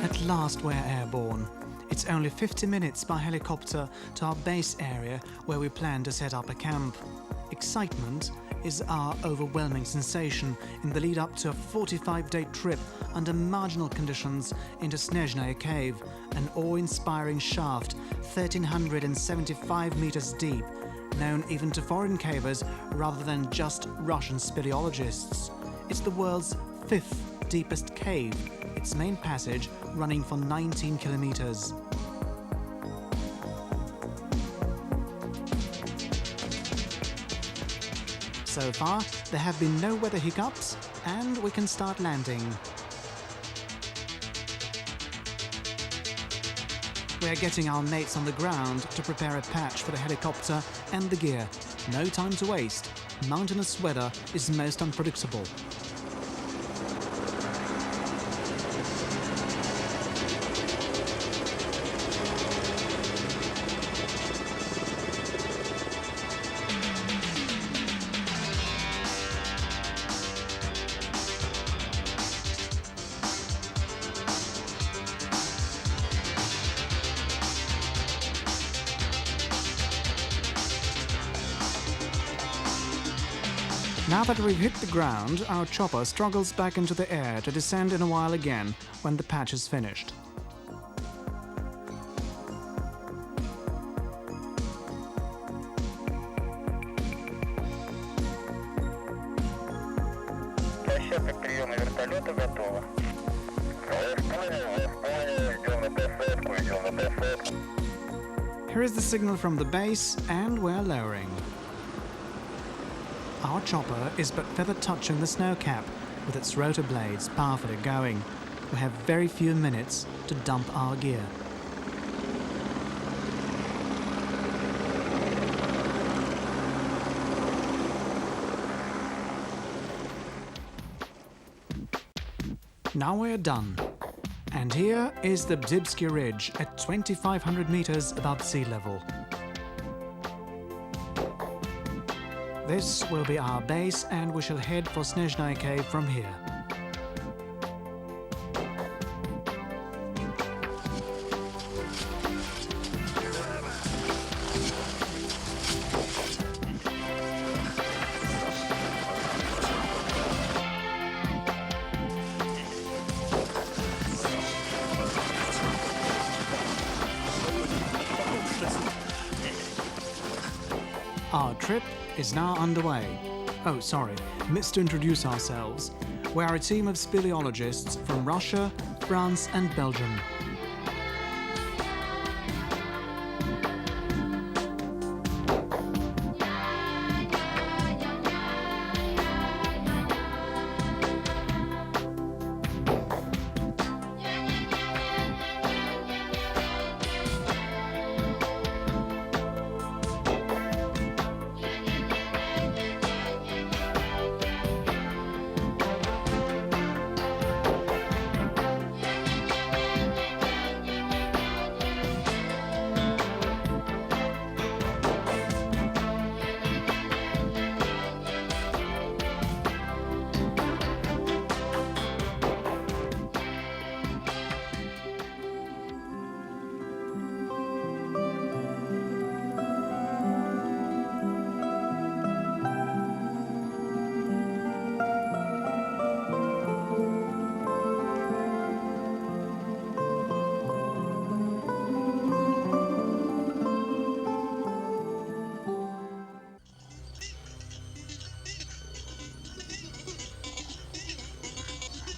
At last we're airborne. It's only 50 minutes by helicopter to our base area where we plan to set up a camp. Excitement is our overwhelming sensation in the lead up to a 45-day trip under marginal conditions into Снежная cave, an awe-inspiring shaft 1,375 meters deep, known even to foreign cavers rather than just Russian speleologists. It's the world's 5th deepest cave, its main passage running for 19 kilometers. So far, there have been no weather hiccups, and we can start landing. We are getting our mates on the ground to prepare a patch for the helicopter and the gear. No time to waste. Mountainous weather is most unpredictable. Now that we've hit the ground, our chopper struggles back into the air to descend in a while again when the patch is finished. Here is the signal from the base, and we're lowering. Our chopper is but feather touching the snow cap, with its rotor blades powerfully going. We have very few minutes to dump our gear. Now we're done. And here is the Bzybsky Ridge at 2,500 meters above sea level. This will be our base, and we shall head for Снежная cave from here. Our trip is now underway. Oh, sorry, missed to introduce ourselves. We are a team of speleologists from Russia, France and Belgium.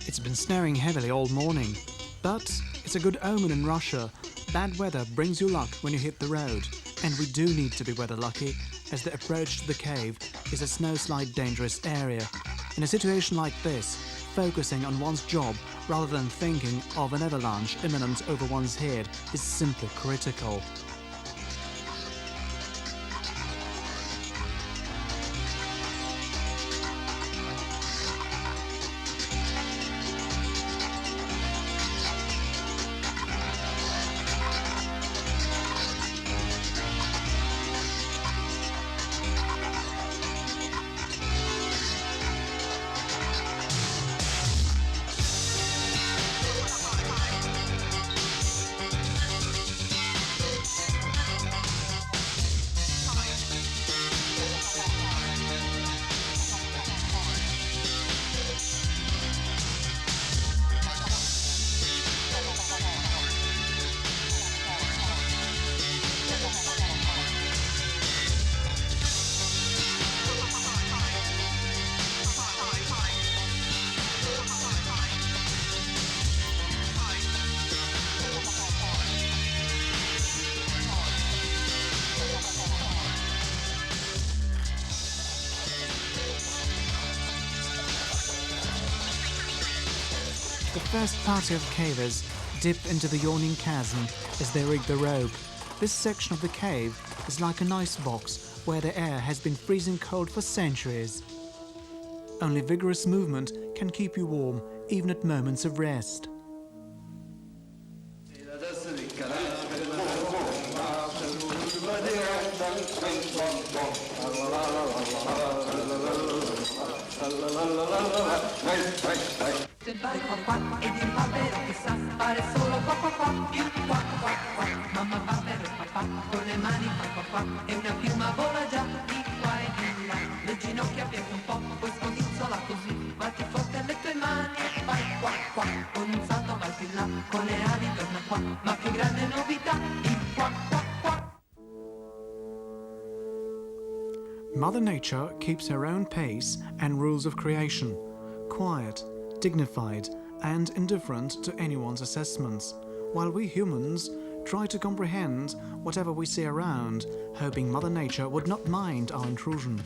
It's been snowing heavily all morning, but it's a good omen in Russia. Bad weather brings you luck when you hit the road, and we do need to be weather lucky, as the approach to the cave is a snowslide dangerous area. In a situation like this, focusing on one's job rather than thinking of an avalanche imminent over one's head is simply critical. The first party of cavers dip into the yawning chasm as they rig the rope. This section of the cave is like an ice box where the air has been freezing cold for centuries. Only vigorous movement can keep you warm, even at moments of rest. Se vai qua qua ed il albero che sa fare solo qua qua qua, più qua qua qua. Mamma papero e papà con le mani qua qua qua e una piuma vola già di qua e di là. Le ginocchia pieghi un po', poi scodinzola così, batti forte alle tue mani e vai qua qua. Con un salto vai più là, con le ali torna qua, ma più grande novità, il qua qua qua. Mother Nature keeps her own pace and rules of creation, quiet, dignified and indifferent to anyone's assessments, while we humans try to comprehend whatever we see around, hoping Mother Nature would not mind our intrusion.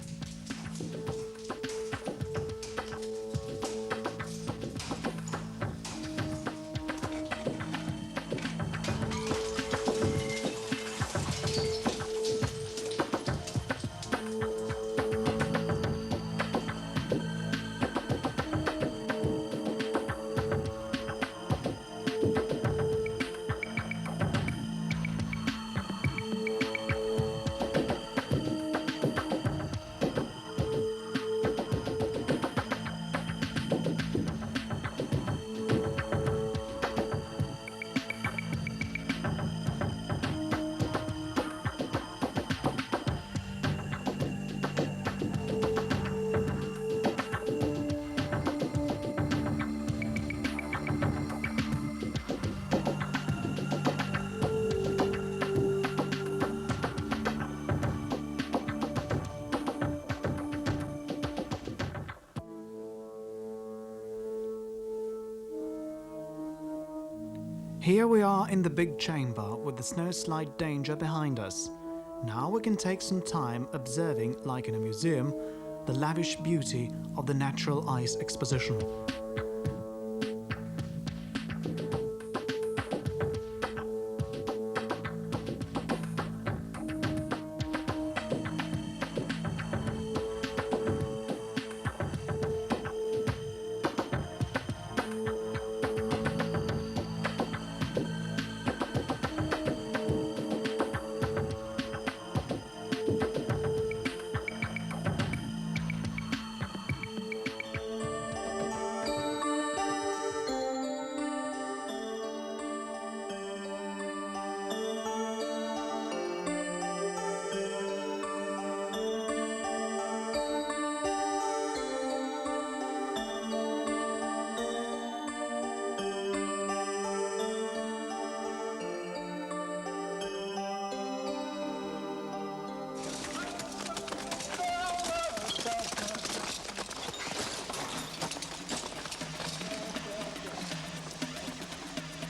Here we are in the big chamber with the snowslide danger behind us. Now we can take some time observing, like in a museum, the lavish beauty of the natural ice exposition.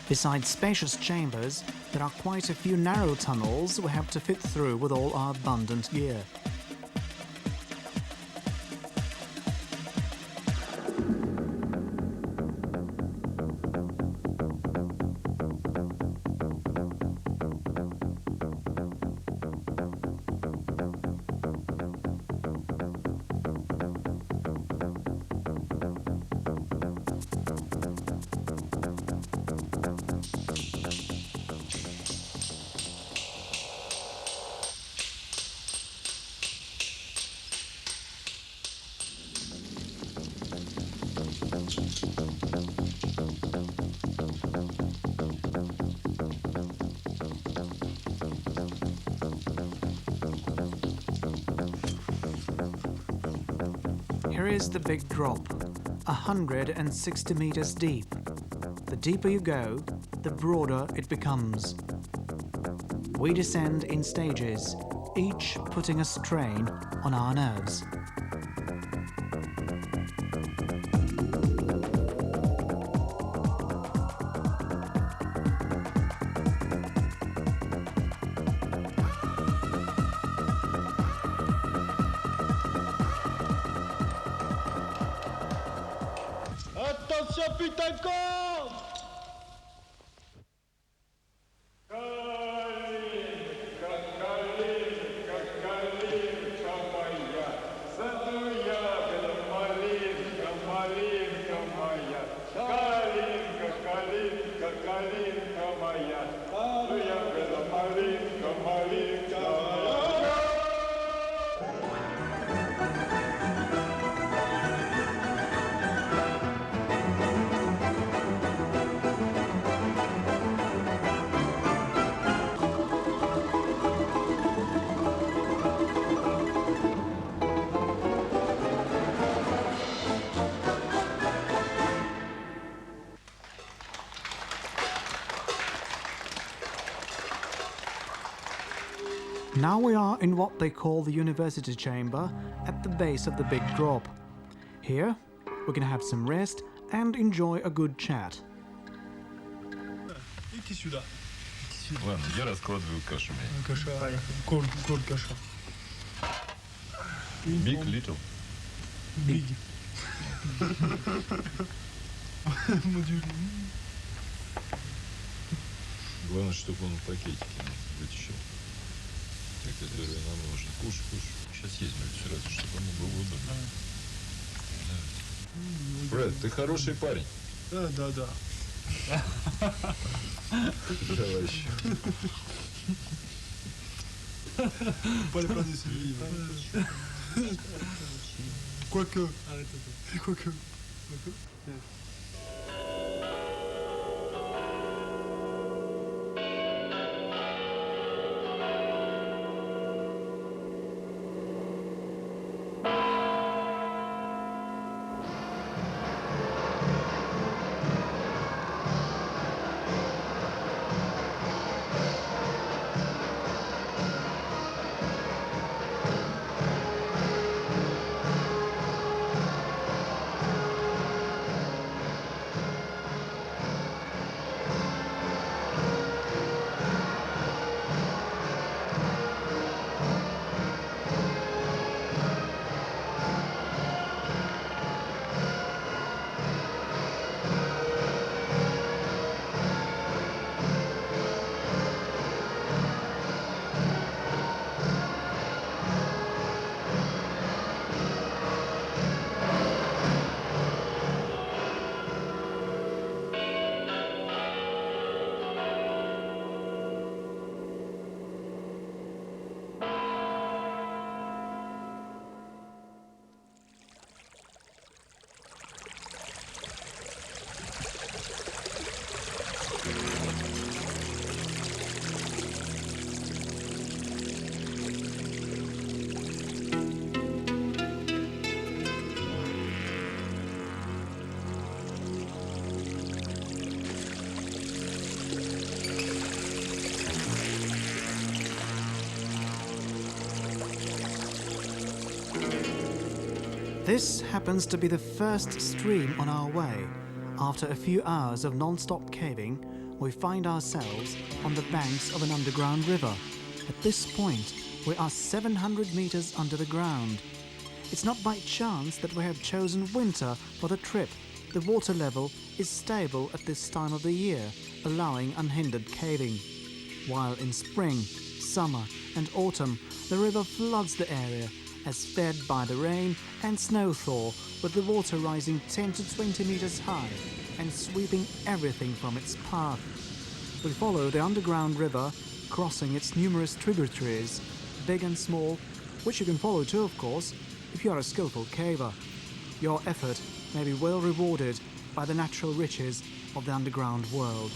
Besides spacious chambers, there are quite a few narrow tunnels we have to fit through with all our abundant gear. Here is the big drop, 160 meters deep. The deeper you go, the broader it becomes. We descend in stages, each putting a strain on our nerves. Attention putain de con! малинка моя, ну я была малинка, малинка моя. Now we are in what they call the university chamber at the base of the big drop. Here we can have some rest and enjoy a good chat. Иди сюда. Ладно, я раскладываю кашу. Каша. Корн каша. Big, little. Big. Главное, чтобы он в пакетике вытащил. Те, которые нам нужны. Кушай, кушай. Сейчас есть сразу, чтобы ему было удобно. Да. Брэд, ты хороший парень. Да. Давай еще. Поле себе. Quoique. This happens to be the first stream on our way. After a few hours of non-stop caving, we find ourselves on the banks of an underground river. At this point, we are 700 meters under the ground. It's not by chance that we have chosen winter for the trip. The water level is stable at this time of the year, allowing unhindered caving. While in spring, summer and autumn, the river floods the area, as fed by the rain and snow thaw, with the water rising 10 to 20 meters high and sweeping everything from its path. We follow the underground river, crossing its numerous tributaries, big and small, which you can follow too, of course, if you are a skillful caver. Your effort may be well rewarded by the natural riches of the underground world.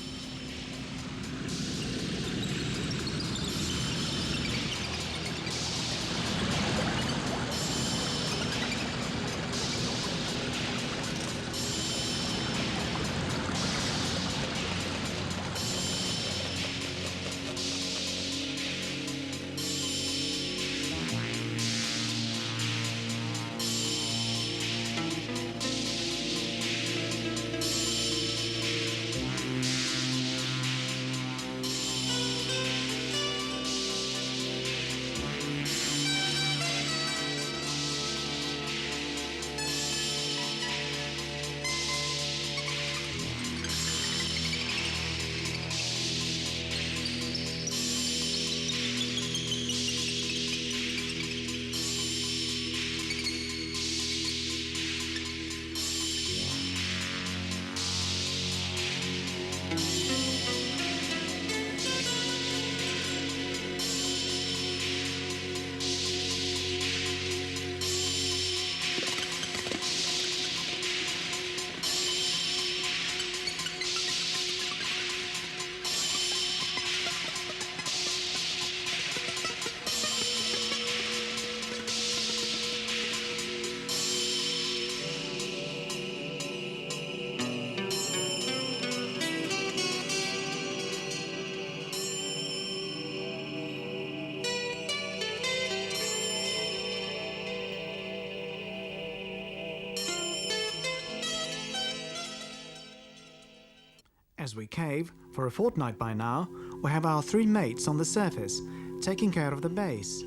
As we cave, for a fortnight by now, we have our 3 mates on the surface, taking care of the base.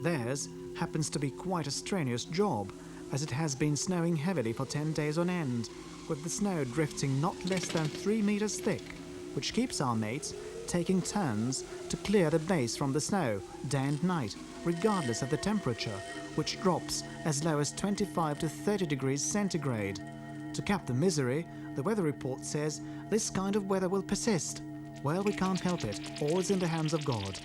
Theirs happens to be quite a strenuous job, as it has been snowing heavily for 10 days on end, with the snow drifting not less than 3 meters thick, which keeps our mates taking turns to clear the base from the snow, day and night, regardless of the temperature, which drops as low as 25 to 30 degrees centigrade. To cap the misery, the weather report says this kind of weather will persist. Well, we can't help it. All is in the hands of God.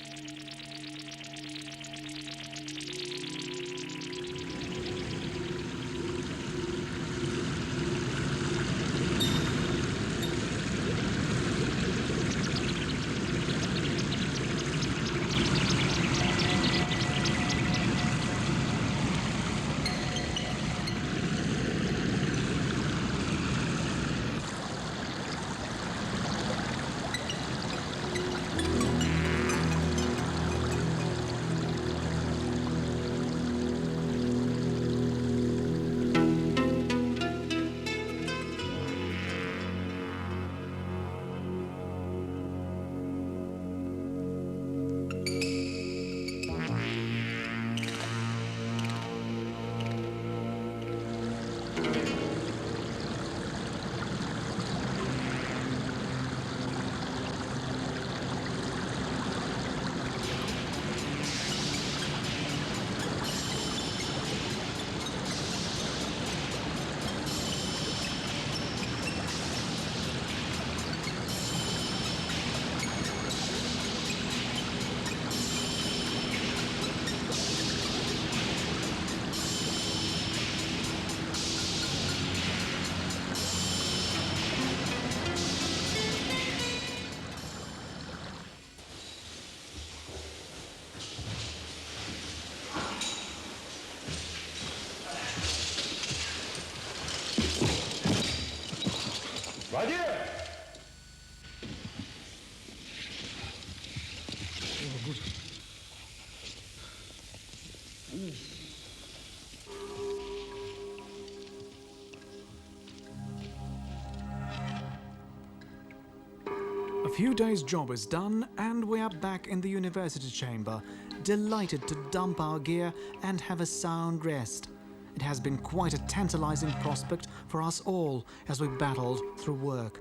A few days' job is done and we are back in the university chamber, delighted to dump our gear and have a sound rest. It has been quite a tantalizing prospect for us all as we battled through work.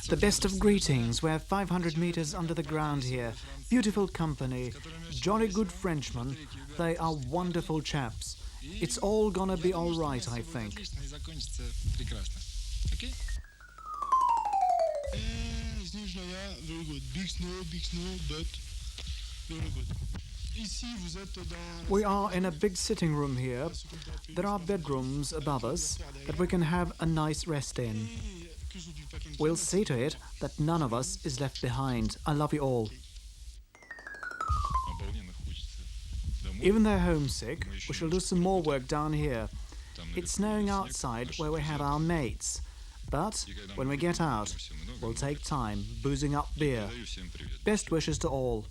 The best of greetings. We're 500 meters under the ground here. Beautiful company, jolly good Frenchmen. They are wonderful chaps. It's all gonna be all right, I think. Снежная, very good. Big snow, but very good. Ici, vous êtes dans... We are in a big sitting room here. There are bedrooms above us that we can have a nice rest in. We'll see to it that none of us is left behind. I love you all. Even though homesick, we shall do some more work down here. It's snowing outside where we have our mates. But when we get out, we'll take time boozing up beer. Best wishes to all.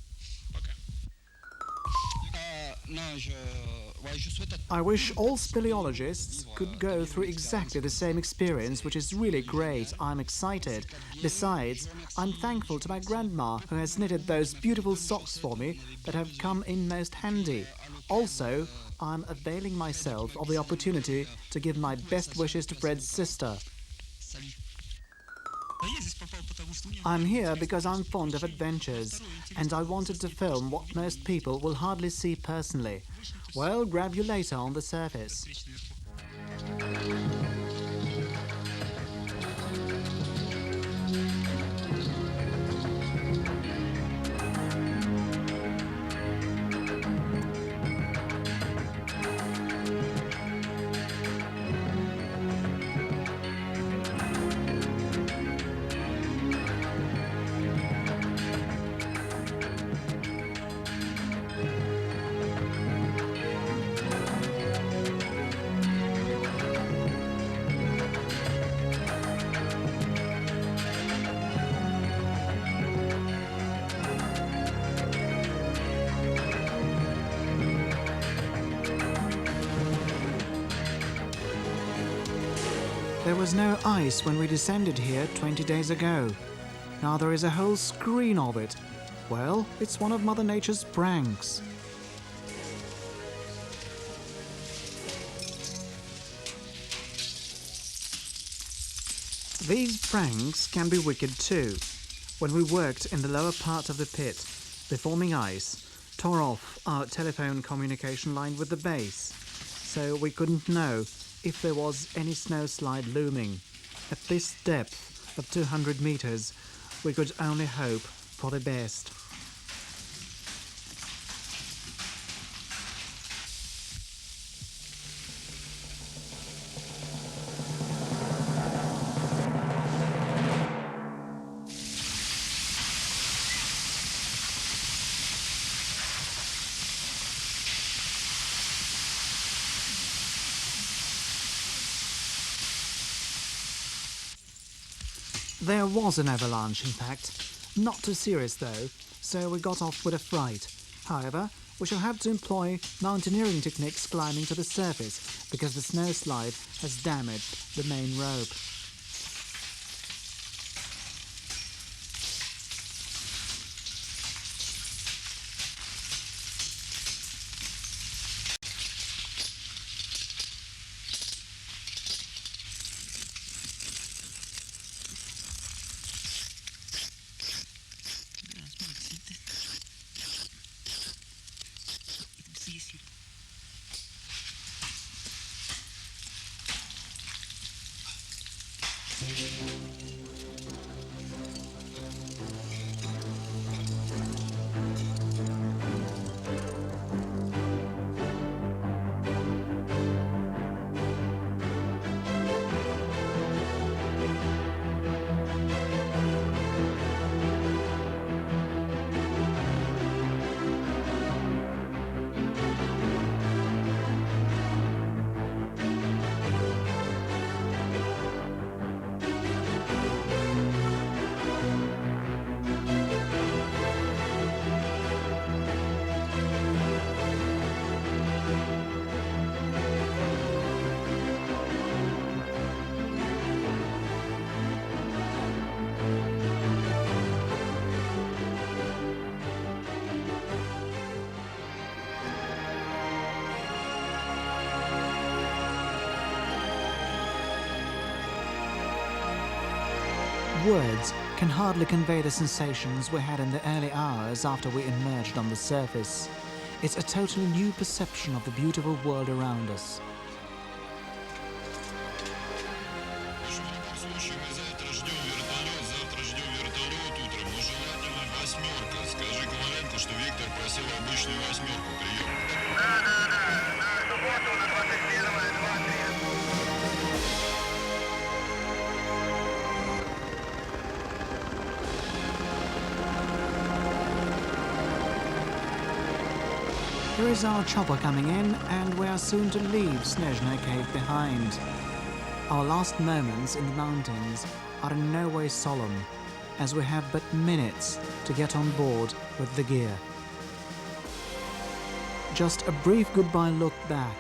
I wish all speleologists could go through exactly the same experience, which is really great. I'm excited. Besides, I'm thankful to my grandma who has knitted those beautiful socks for me that have come in most handy. Also, I'm availing myself of the opportunity to give my best wishes to Fred's sister. Salut. Да я здесь попал, потому что мне... I'm here because I'm fond of adventures, and I wanted to film what most people will hardly see personally. Well, grab you later on the surface. Встречи наверху. There was no ice when we descended here 20 days ago. Now there is a whole screen of it. Well, it's one of Mother Nature's pranks. These pranks can be wicked too. When we worked in the lower part of the pit, the forming ice tore off our telephone communication line with the base, so we couldn't know if there was any snowslide looming. At this depth of 200 meters, we could only hope for the best. There was an avalanche, in fact. Not too serious, though, so we got off with a fright. However, we shall have to employ mountaineering techniques climbing to the surface, because the snowslide has damaged the main rope. Words can hardly convey the sensations we had in the early hours after we emerged on the surface. It's a totally new perception of the beautiful world around us. В любом случае, мы завтра ждем вертолет утром, но желательно восьмерка. Скажи Коваленко, что Виктор просил обычную восьмерку, прием. На субботу, на 21-е, 23. Here is our chopper coming in, and we are soon to leave Снежная cave behind. Our last moments in the mountains are in no way solemn, as we have but minutes to get on board with the gear. Just a brief goodbye look back.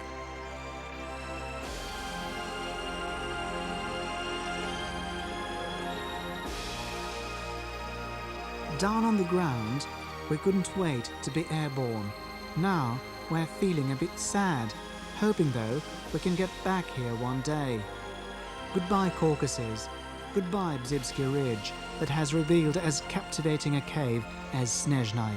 Down on the ground, we couldn't wait to be airborne. Now we're feeling a bit sad, hoping though we can get back here one day. Goodbye Caucasus, Goodbye Bzybsky Ridge that has revealed as captivating a cave as Снежная.